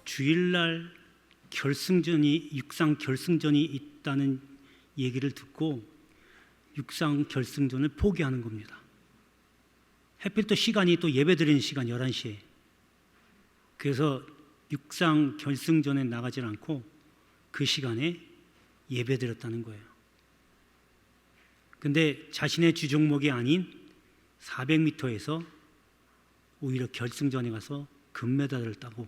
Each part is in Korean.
주일날 육상 결승전이 있다는 얘기를 듣고 육상 결승전을 포기하는 겁니다. 하필 또 시간이 또 예배드리는 시간 11시에. 그래서 육상 결승전에 나가질 않고 그 시간에 예배드렸다는 거예요. 근데 자신의 주 종목이 아닌 400m에서 오히려 결승전에 가서 금메달을 따고,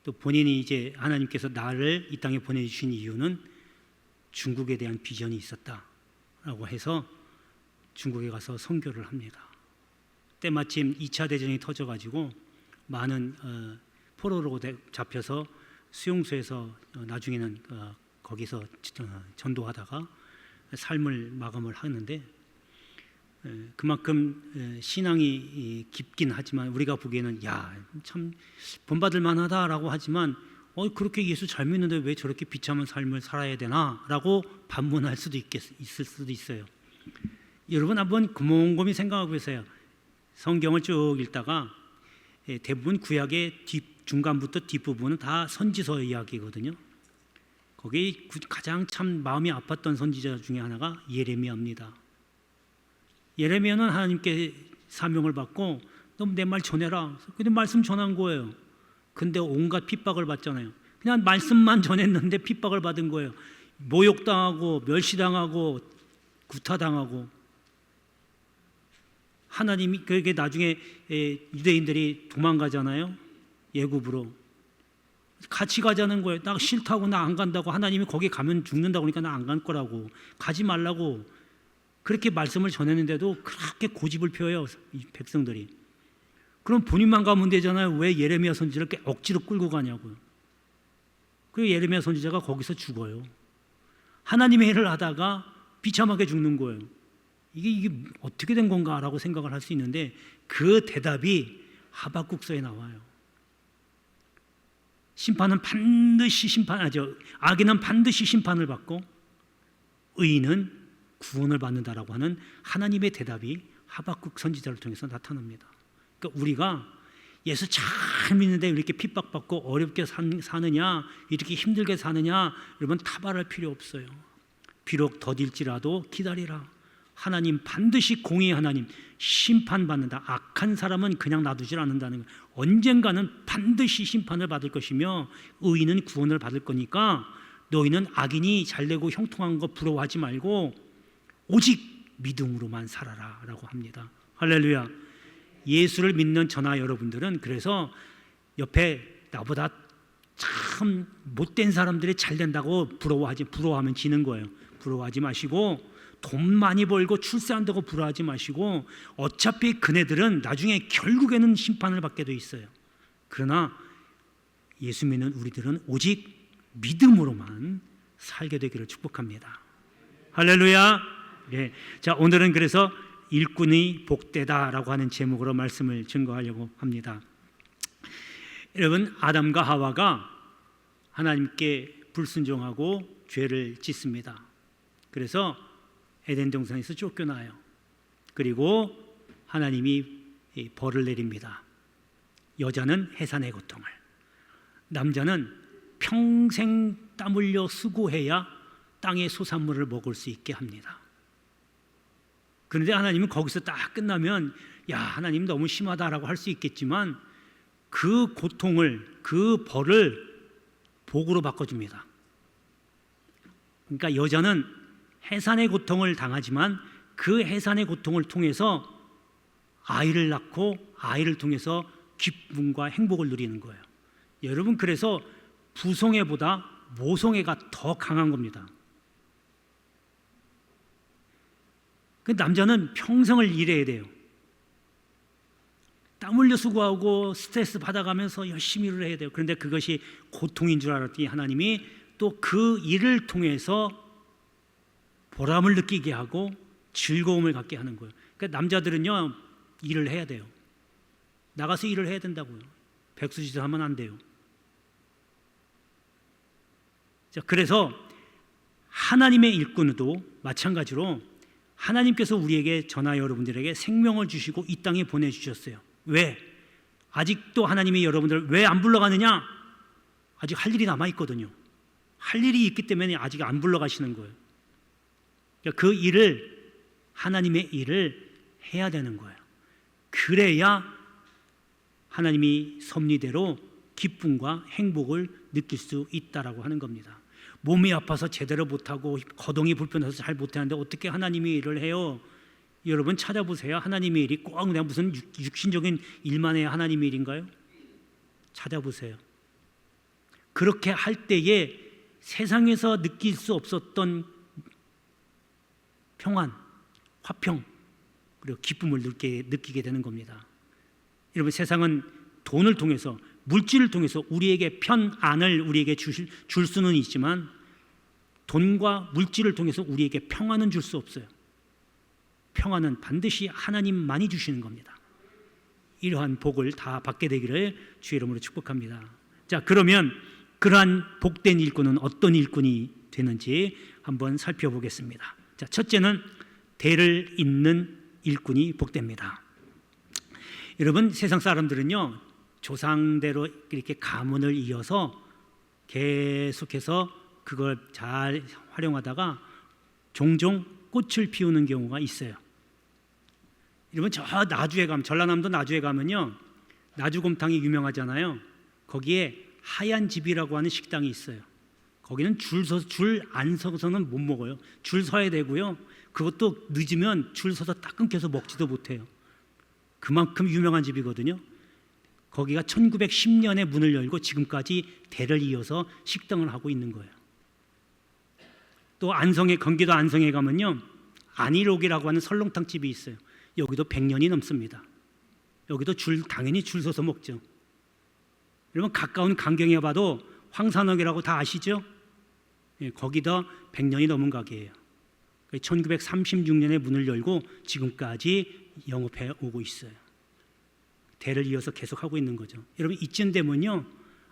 또 본인이 이제 하나님께서 나를 이 땅에 보내주신 이유는 중국에 대한 비전이 있었다라고 해서 중국에 가서 선교를 합니다. 때마침 2차 대전이 터져가지고 많은 포로로 잡혀서 수용소에서 나중에는 거기서 전도하다가 삶을 마감을 하는데, 그만큼 신앙이 깊긴 하지만 우리가 보기에는 참 본받을 만하다라고 하지만 그렇게 예수 잘 믿는데 왜 저렇게 비참한 삶을 살아야 되나 라고 반문할 수도 있을 수도 있어요. 여러분 한번 곰곰이 생각하고 계세요. 성경을 쭉 읽다가 대부분 구약의 중간부터 뒷부분은 다 선지서 이야기거든요. 거기 가장 참 마음이 아팠던 선지자 중에 하나가 예레미야입니다. 예레미야는 하나님께 사명을 받고 너 내 말 전해라. 근데 말씀 전한 거예요. 근데 온갖 핍박을 받잖아요. 그냥 말씀만 전했는데 핍박을 받은 거예요. 모욕당하고 멸시당하고 구타당하고. 하나님이 그게 나중에 유대인들이 도망가잖아요. 예굽으로 같이 가자는 거예요. 나 싫다고, 나 안 간다고. 하나님이 거기 가면 죽는다고 그러니까 나 안 갈 거라고, 가지 말라고 그렇게 말씀을 전했는데도 그렇게 고집을 펴요, 이 백성들이. 그럼 본인만 가면 되잖아요. 왜 예레미야 선지자를 억지로 끌고 가냐고요. 그리고 예레미야 선지자가 거기서 죽어요. 하나님의 일을 하다가 비참하게 죽는 거예요. 이게 어떻게 된 건가라고 생각을 할 수 있는데 그 대답이 하박국서에 나와요. 심판은 반드시 악인은 반드시 심판을 받고 의인은 구원을 받는다라고 하는 하나님의 대답이 하박국 선지자를 통해서 나타납니다. 그러니까 우리가 예수 잘 믿는데 이렇게 핍박받고 어렵게 사느냐, 이렇게 힘들게 사느냐, 여러분 타발할 필요 없어요. 비록 더딜지라도 기다리라. 하나님 반드시 공의의 하나님, 심판받는다. 악한 사람은 그냥 놔두질 않는다는 거예요. 언젠가는 반드시 심판을 받을 것이며 의인은 구원을 받을 거니까 너희는 악인이 잘되고 형통한 거 부러워하지 말고 오직 믿음으로만 살아라 라고 합니다. 할렐루야. 예수를 믿는 저나 여러분들은 그래서 옆에 나보다 참 못된 사람들이 잘된다고 부러워하면 지는 거예요. 부러워하지 마시고, 돈 많이 벌고 출세한다고 부러워하지 마시고, 어차피 그네들은 나중에 결국에는 심판을 받게 돼 있어요. 그러나 예수 믿는 우리들은 오직 믿음으로만 살게 되기를 축복합니다. 할렐루야. 예. 자, 오늘은 그래서 일꾼이 복되다라고 하는 제목으로 말씀을 증거하려고 합니다. 여러분, 아담과 하와가 하나님께 불순종하고 죄를 짓습니다. 그래서 에덴 동산에서 쫓겨나요. 그리고 하나님이 벌을 내립니다. 여자는 해산의 고통을, 남자는 평생 땀 흘려 수고해야 땅의 소산물을 먹을 수 있게 합니다. 그런데 하나님은 거기서 딱 끝나면 하나님 너무 심하다라고 할 수 있겠지만 그 고통을, 그 벌을 복으로 바꿔줍니다. 그러니까 여자는 해산의 고통을 당하지만 그 해산의 고통을 통해서 아이를 낳고 아이를 통해서 기쁨과 행복을 누리는 거예요. 여러분, 그래서 부송애보다 모송애가 더 강한 겁니다. 그 남자는 평생을 일해야 돼요. 땀 흘려 수고하고 스트레스 받아가면서 열심히 일을 해야 돼요. 그런데 그것이 고통인 줄 알았더니 하나님이 또 그 일을 통해서 보람을 느끼게 하고 즐거움을 갖게 하는 거예요. 그러니까 남자들은요, 일을 해야 돼요. 나가서 일을 해야 된다고요. 백수짓을 하면 안 돼요. 자, 그래서 하나님의 일꾼도 마찬가지로 하나님께서 우리에게, 저나 여러분들에게 생명을 주시고 이 땅에 보내주셨어요. 왜? 아직도 하나님이 여러분들을 왜 안 불러가느냐? 아직 할 일이 남아 있거든요. 할 일이 있기 때문에 아직 안 불러가시는 거예요. 그러니까 그 일을, 하나님의 일을 해야 되는 거예요. 그래야 하나님이 섭리대로 기쁨과 행복을 느낄 수 있다라고 하는 겁니다. 몸이 아파서 제대로 못하고 거동이 불편해서 잘 못하는데 어떻게 하나님의 일을 해요? 여러분 찾아보세요. 하나님의 일이 꼭 그냥 무슨 육신적인 일만 해야 하나님의 일인가요? 찾아보세요. 그렇게 할 때에 세상에서 느낄 수 없었던 평안, 화평, 그리고 기쁨을 느끼게 되는 겁니다. 여러분 세상은 돈을 통해서, 물질을 통해서 우리에게 편안을 우리에게 줄 수는 있지만 돈과 물질을 통해서 우리에게 평안은 줄 수 없어요. 평안은 반드시 하나님만이 주시는 겁니다. 이러한 복을 다 받게 되기를 주의 이름으로 축복합니다. 자, 그러면 그러한 복된 일꾼은 어떤 일꾼이 되는지 한번 살펴보겠습니다. 자, 첫째는 대를 잇는 일꾼이 복됩니다. 여러분 세상 사람들은요 조상대로 이렇게 가문을 이어서 계속해서 그걸 잘 활용하다가 종종 꽃을 피우는 경우가 있어요. 여러분 저 나주에 가면, 전라남도 나주에 가면요 나주곰탕이 유명하잖아요. 거기에 하얀 집이라고 하는 식당이 있어요. 거기는 줄 안 서서는 못 먹어요. 줄 서야 되고요. 그것도 늦으면 줄 서서 딱 끊겨서 먹지도 못해요. 그만큼 유명한 집이거든요. 거기가 1910년에 문을 열고 지금까지 대를 이어서 식당을 하고 있는 거예요. 또 안성에, 경기도 안성에 가면요 안일옥이라고 하는 설렁탕 집이 있어요. 여기도 100년이 넘습니다. 여기도 당연히 줄 서서 먹죠. 여러분 가까운 강경에 봐도 황산옥이라고 다 아시죠? 예, 거기도 100년이 넘은 가게예요. 1936년에 문을 열고 지금까지 영업해 오고 있어요. 대를 이어서 계속 하고 있는 거죠. 여러분 이쯤 되면요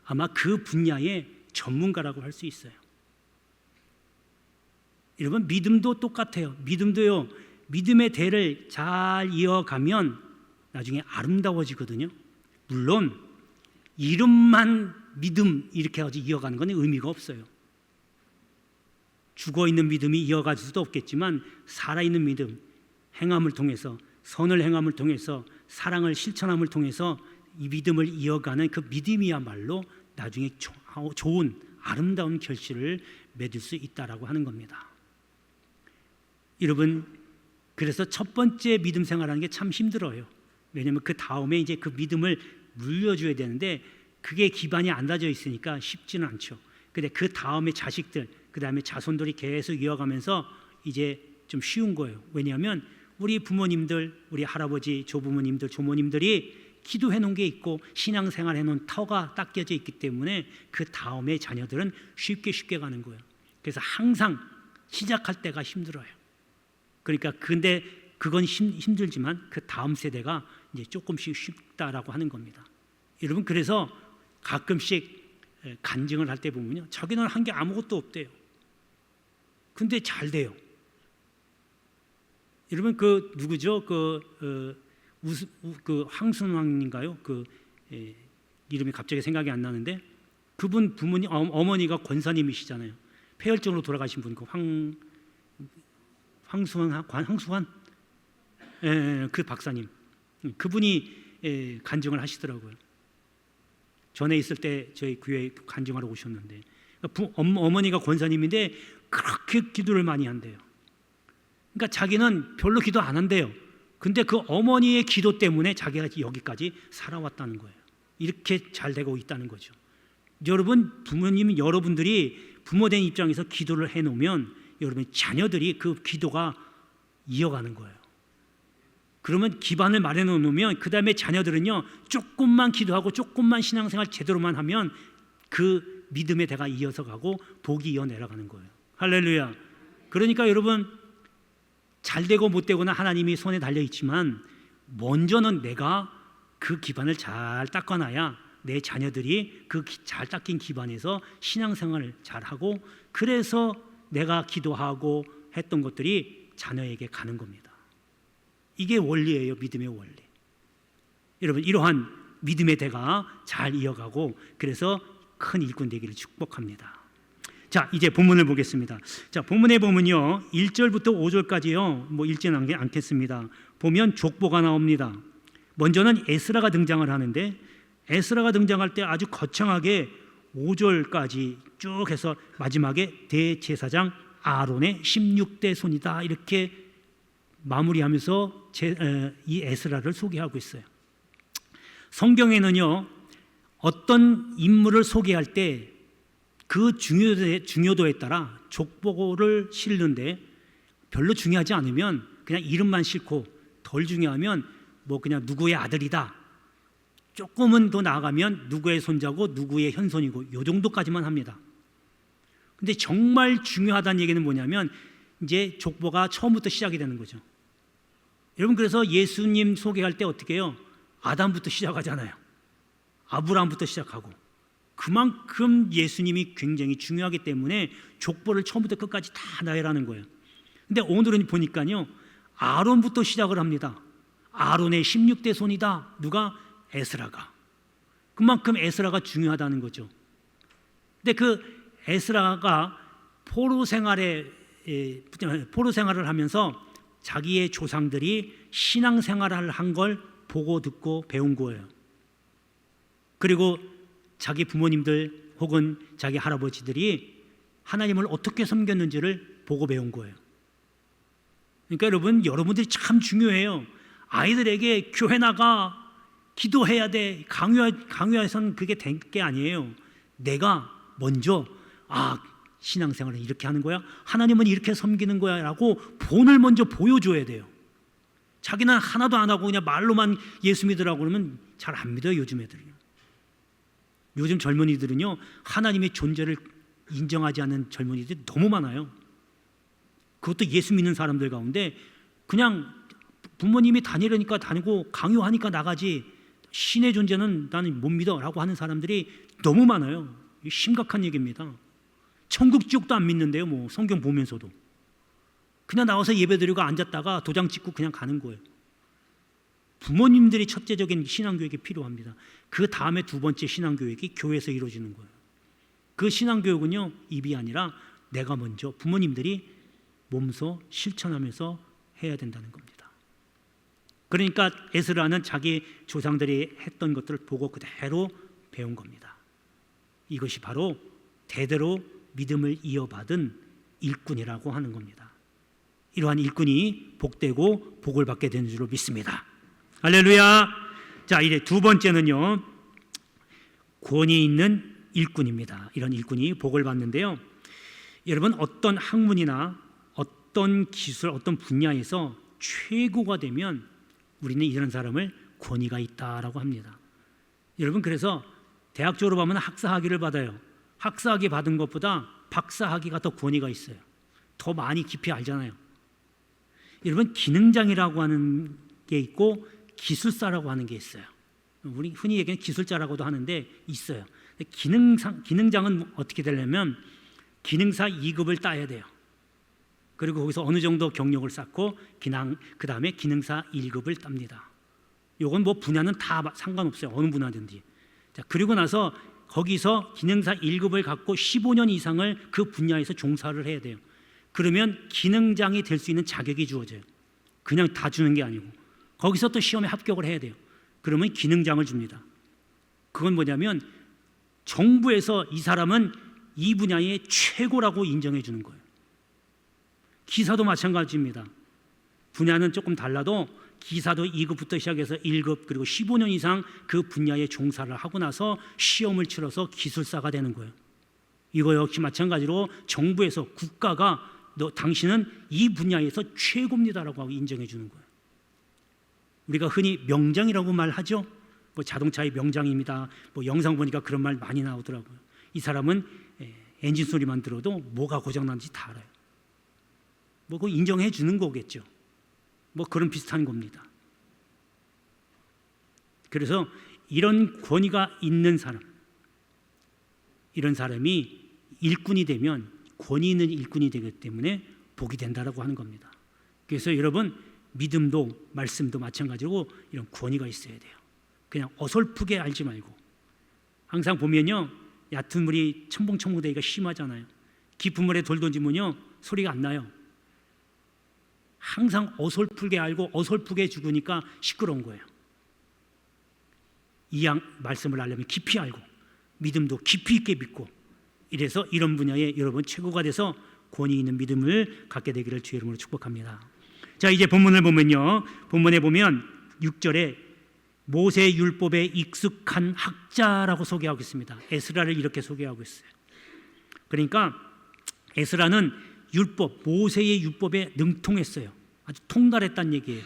아마 그 분야의 전문가라고 할 수 있어요. 여러분 믿음도 똑같아요. 믿음도요 믿음의 대를 잘 이어가면 나중에 아름다워지거든요. 물론 이름만 믿음 이렇게 해서 이어가는 건 의미가 없어요. 죽어있는 믿음이 이어갈 수도 없겠지만 살아있는 믿음, 행함을 통해서, 선을 행함을 통해서, 사랑을 실천함을 통해서 이 믿음을 이어가는 그 믿음이야말로 나중에 좋은 아름다운 결실을 맺을 수 있다라고 하는 겁니다. 여러분 그래서 첫 번째 믿음 생활하는 게 참 힘들어요. 왜냐하면 그 다음에 이제 그 믿음을 물려줘야 되는데 그게 기반이 안 다져 있으니까 쉽지는 않죠. 근데 그 다음에 자식들, 그 다음에 자손들이 계속 이어가면서 이제 좀 쉬운 거예요. 왜냐하면 우리 부모님들, 우리 할아버지, 조부모님들, 조모님들이 기도해 놓은 게 있고 신앙생활 해놓은 터가 닦여져 있기 때문에 그 다음에 자녀들은 쉽게 가는 거예요. 그래서 항상 시작할 때가 힘들어요. 그러니까 근데 그건 힘들지만 그 다음 세대가 이제 조금씩 쉽다라고 하는 겁니다. 여러분 그래서 가끔씩 간증을 할 때 보면요 자기는 한 게 아무것도 없대요. 근데 잘 돼요. 여러분 그 누구죠? 그 황순왕인가요? 이름이 갑자기 생각이 안 나는데 그분 부모님 어머니가 권사님이시잖아요. 폐혈증으로 돌아가신 분 그 황수환 그 박사님 그분이 간증을 하시더라고요. 전에 있을 때 저희 교회 간증하러 오셨는데 어머니가 권사님인데 그렇게 기도를 많이 한대요. 그러니까 자기는 별로 기도 안 한대요. 근데 그 어머니의 기도 때문에 자기가 여기까지 살아왔다는 거예요. 이렇게 잘 되고 있다는 거죠. 여러분 부모님 여러분들이 부모된 입장에서 기도를 해놓으면 여러분의 자녀들이 그 기도가 이어가는 거예요. 그러면 기반을 마련해 놓으면 그 다음에 자녀들은요 조금만 기도하고 조금만 신앙생활 제대로만 하면 그 믿음의 대가 이어서 가고 복이 이어 내려가는 거예요. 할렐루야. 그러니까 여러분 잘 되고 못 되고는 하나님이 손에 달려 있지만 먼저는 내가 그 기반을 잘 닦아놔야 내 자녀들이 그 잘 닦인 기반에서 신앙생활을 잘하고 그래서 내가 기도하고 했던 것들이 자녀에게 가는 겁니다. 이게 원리예요. 믿음의 원리. 여러분 이러한 믿음의 대가 잘 이어가고 그래서 큰 일꾼 되기를 축복합니다. 자, 이제 본문을 보겠습니다. 자, 본문에 보면요, 1절부터 5절까지요. 뭐 읽지는 않겠습니다. 보면 족보가 나옵니다. 먼저는 에스라가 등장을 하는데, 에스라가 등장할 때 아주 거창하게 5절까지 쭉 해서 마지막에 대제사장 아론의 16대 손이다 이렇게 마무리하면서 이 에스라를 소개하고 있어요. 성경에는요, 어떤 인물을 소개할 때 그 중요도에 따라 족보를 실는데, 별로 중요하지 않으면 그냥 이름만 싣고, 덜 중요하면 뭐 그냥 누구의 아들이다, 조금은 더 나아가면 누구의 손자고 누구의 현손이고, 요 정도까지만 합니다. 근데 정말 중요하다는 얘기는 뭐냐면 이제 족보가 처음부터 시작이 되는 거죠. 여러분, 그래서 예수님 소개할 때 어떻게 해요? 아담부터 시작하잖아요. 아브라함부터 시작하고. 그만큼 예수님이 굉장히 중요하기 때문에 족보를 처음부터 끝까지 다 나열하는 거예요. 근데 오늘은 보니까요, 아론부터 시작을 합니다. 아론의 16대 손이다. 누가? 에스라가. 그만큼 에스라가 중요하다는 거죠. 근데 그 에스라가 포로 생활을 하면서 자기의 조상들이 신앙 생활을 한 걸 보고 듣고 배운 거예요. 그리고 자기 부모님들 혹은 자기 할아버지들이 하나님을 어떻게 섬겼는지를 보고 배운 거예요. 그러니까 여러분들이 참 중요해요. 아이들에게 교회 나가, 기도해야 돼, 강요해서는 그게 될 게 아니에요. 내가 먼저 신앙생활은 이렇게 하는 거야, 하나님은 이렇게 섬기는 거야 라고 본을 먼저 보여줘야 돼요. 자기는 하나도 안 하고 그냥 말로만 예수 믿으라고 그러면 잘 안 믿어요. 요즘 애들은요. 요즘 젊은이들은요, 하나님의 존재를 인정하지 않는 젊은이들이 너무 많아요. 그것도 예수 믿는 사람들 가운데 그냥 부모님이 다니려니까 다니고 강요하니까 나가지, 신의 존재는 나는 못 믿어 라고 하는 사람들이 너무 많아요. 심각한 얘기입니다. 천국 지옥도 안 믿는데요, 뭐 성경 보면서도 그냥 나와서 예배드리고 앉았다가 도장 찍고 그냥 가는 거예요. 부모님들이 첫째적인 신앙교육이 필요합니다. 그 다음에 두 번째 신앙교육이 교회에서 이루어지는 거예요. 그 신앙교육은요, 입이 아니라 내가 먼저 부모님들이 몸소 실천하면서 해야 된다는 겁니다. 그러니까 에스라는 자기 조상들이 했던 것들을 보고 그대로 배운 겁니다. 이것이 바로 대대로 믿음을 이어받은 일꾼이라고 하는 겁니다. 이러한 일꾼이 복되고 복을 받게 되는 줄로 믿습니다. 할렐루야. 자, 이제 두 번째는요, 권위 있는 일꾼입니다. 이런 일꾼이 복을 받는데요, 여러분, 어떤 학문이나 어떤 기술, 어떤 분야에서 최고가 되면 우리는 이런 사람을 권위가 있다라고 합니다. 여러분, 그래서 대학 졸업하면 학사학위를 받아요. 학사학위 받은 것보다 박사학위가 더 권위가 있어요. 더 많이 깊이 알잖아요. 여러분, 기능장이라고 하는 게 있고 기술사라고 하는 게 있어요. 우리 흔히 얘기하는 기술자라고도 하는데 있어요. 기능장은 어떻게 되려면 기능사 2급을 따야 돼요. 그리고 거기서 어느 정도 경력을 쌓고 그 다음에 기능사 1급을 땁니다. 요건 뭐 분야는 다 상관없어요. 어느 분야든지. 자, 그리고 나서 거기서 기능사 1급을 갖고 15년 이상을 그 분야에서 종사를 해야 돼요. 그러면 기능장이 될 수 있는 자격이 주어져요. 그냥 다 주는 게 아니고 거기서 또 시험에 합격을 해야 돼요. 그러면 기능장을 줍니다. 그건 뭐냐면 정부에서 이 사람은 이 분야의 최고라고 인정해 주는 거예요. 기사도 마찬가지입니다. 분야는 조금 달라도 기사도 2급부터 시작해서 1급 그리고 15년 이상 그 분야에 종사를 하고 나서 시험을 치러서 기술사가 되는 거예요. 이거 역시 마찬가지로 정부에서 국가가 당신은 이 분야에서 최고입니다라고 하고 인정해 주는 거예요. 우리가 흔히 명장이라고 말하죠. 뭐 자동차의 명장입니다. 뭐 영상 보니까 그런 말 많이 나오더라고요. 이 사람은 엔진 소리만 들어도 뭐가 고장난지 다 알아요. 뭐 그거 인정해 주는 거겠죠. 뭐 그런 비슷한 겁니다. 그래서 이런 권위가 있는 사람, 이런 사람이 일꾼이 되면 권위 있는 일꾼이 되기 때문에 복이 된다라고 하는 겁니다. 그래서 여러분, 믿음도 말씀도 마찬가지로 이런 권위가 있어야 돼요. 그냥 어설프게 알지 말고 항상 보면요, 얕은 물이 첨벙첨벙되기가 심하잖아요. 깊은 물에 돌 던지면요 소리가 안 나요. 항상 어설프게 알고 어설프게 죽으니까 시끄러운 거예요. 이 말씀을 알려면 깊이 알고 믿음도 깊이 있게 믿고, 이래서 이런 분야에 여러분 최고가 돼서 권위 있는 믿음을 갖게 되기를 주의 이름으로 축복합니다. 자, 이제 본문을 보면요, 본문에 보면 6절에 모세 율법에 익숙한 학자라고 소개하고 있습니다. 에스라를 이렇게 소개하고 있어요. 그러니까 에스라는 율법, 모세의 율법에 능통했어요. 아주 통달했다는 얘기예요.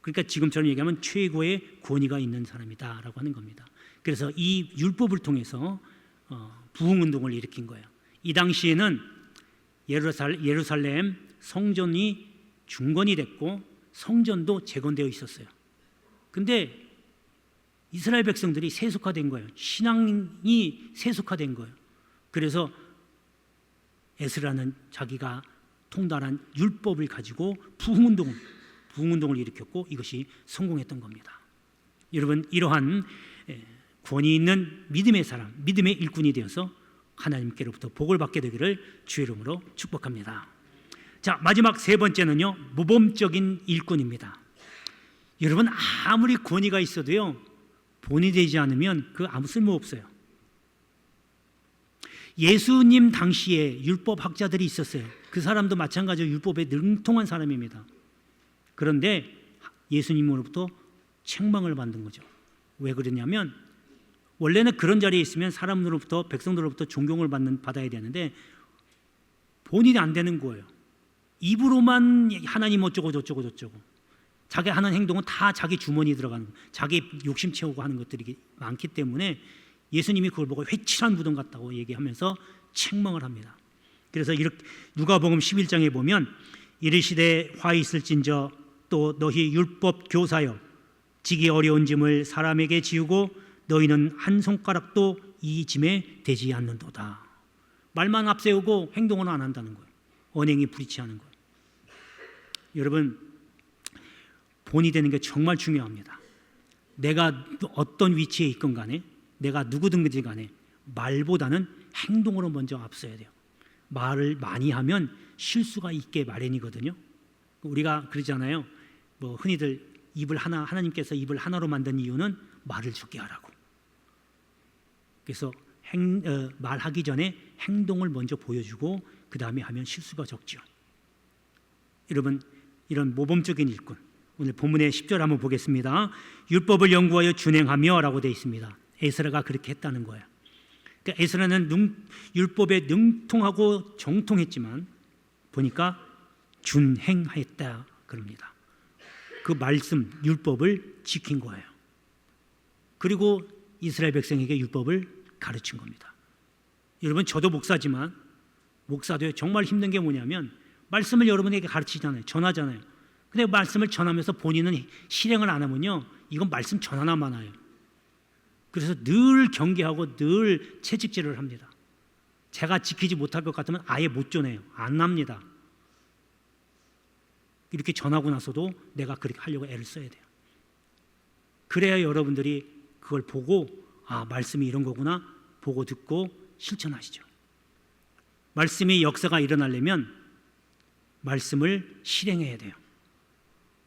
그러니까 지금처럼 얘기하면 최고의 권위가 있는 사람이다라고 하는 겁니다. 그래서 이 율법을 통해서 부흥운동을 일으킨 거예요. 이 당시에는 예루살렘 성전이 중건이 됐고 성전도 재건되어 있었어요. 근데 이스라엘 백성들이 세속화된 거예요. 신앙이 세속화된 거예요. 그래서 에스라는 자기가 통달한 율법을 가지고 부흥운동을 일으켰고 이것이 성공했던 겁니다. 여러분, 이러한 권위 있는 믿음의 사람, 믿음의 일꾼이 되어서 하나님께로부터 복을 받게 되기를 주의 이름으로 축복합니다. 자, 마지막 세 번째는요, 모범적인 일꾼입니다. 여러분, 아무리 권위가 있어도요 본이 되지 않으면 그 아무 쓸모 없어요. 예수님 당시에 율법학자들이 있었어요. 그 사람도 마찬가지로 율법에 능통한 사람입니다. 그런데 예수님으로부터 책망을 받는 거죠. 왜 그러냐면 원래는 그런 자리에 있으면 사람들로부터, 백성들로부터 존경을 받아야 되는데 본인이 안 되는 거예요. 입으로만 하나님 어쩌고 저쩌고 자기 하는 행동은 다 자기 주머니에 들어가는, 자기 욕심 채우고 하는 것들이 많기 때문에 예수님이 그걸 보고 회칠한 무덤 같다고 얘기하면서 책망을 합니다. 그래서 이렇게 누가복음 11장에 보면 이르시되 화 있을진저 또 너희 율법 교사여 지기 어려운 짐을 사람에게 지우고 너희는 한 손가락도 이 짐에 대지 않는도다. 말만 앞세우고 행동은 안 한다는 거예요. 언행이 불이치하는 거예요. 여러분, 본이 되는 게 정말 중요합니다. 내가 어떤 위치에 있건 간에, 내가 누구든지 간에 말보다는 행동으로 먼저 앞서야 돼요. 말을 많이 하면 실수가 있게 마련이거든요. 우리가 그러잖아요. 뭐 흔히들 하나님께서 입을 하나로 만든 이유는 말을 적게 하라고. 그래서 말하기 전에 행동을 먼저 보여주고 그 다음에 하면 실수가 적죠. 여러분, 이런 모범적인 일꾼, 오늘 본문의 10절 한번 보겠습니다. 율법을 연구하여 준행하며 라고 되어 있습니다. 에스라가 그렇게 했다는 거예요. 그러니까 에스라는 율법에 능통하고 정통했지만 보니까 준행했다 그럽니다. 그 말씀, 율법을 지킨 거예요. 그리고 이스라엘 백성에게 율법을 가르친 겁니다. 여러분, 저도 목사지만 목사도 정말 힘든 게 뭐냐면 말씀을 여러분에게 가르치잖아요. 전하잖아요. 근데 말씀을 전하면서 본인은 실행을 안 하면요, 이건 말씀 전하나 마나요. 그래서 늘 경계하고 늘 채찍질을 합니다. 제가 지키지 못할 것 같으면 아예 못 전해요. 안 납니다. 이렇게 전하고 나서도 내가 그렇게 하려고 애를 써야 돼요. 그래야 여러분들이 그걸 보고 말씀이 이런 거구나 보고 듣고 실천하시죠. 말씀의 역사가 일어나려면 말씀을 실행해야 돼요.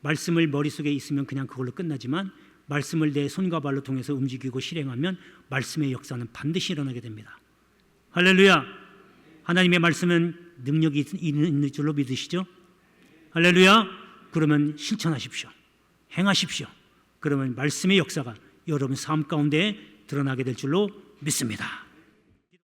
말씀을 머릿속에 있으면 그냥 그걸로 끝나지만 말씀을 내 손과 발로 통해서 움직이고 실행하면 말씀의 역사는 반드시 일어나게 됩니다. 할렐루야. 하나님의 말씀은 능력이 있는 줄로 믿으시죠? 할렐루야. 그러면 실천하십시오. 행하십시오. 그러면 말씀의 역사가 여러분 삶 가운데 드러나게 될 줄로 믿습니다.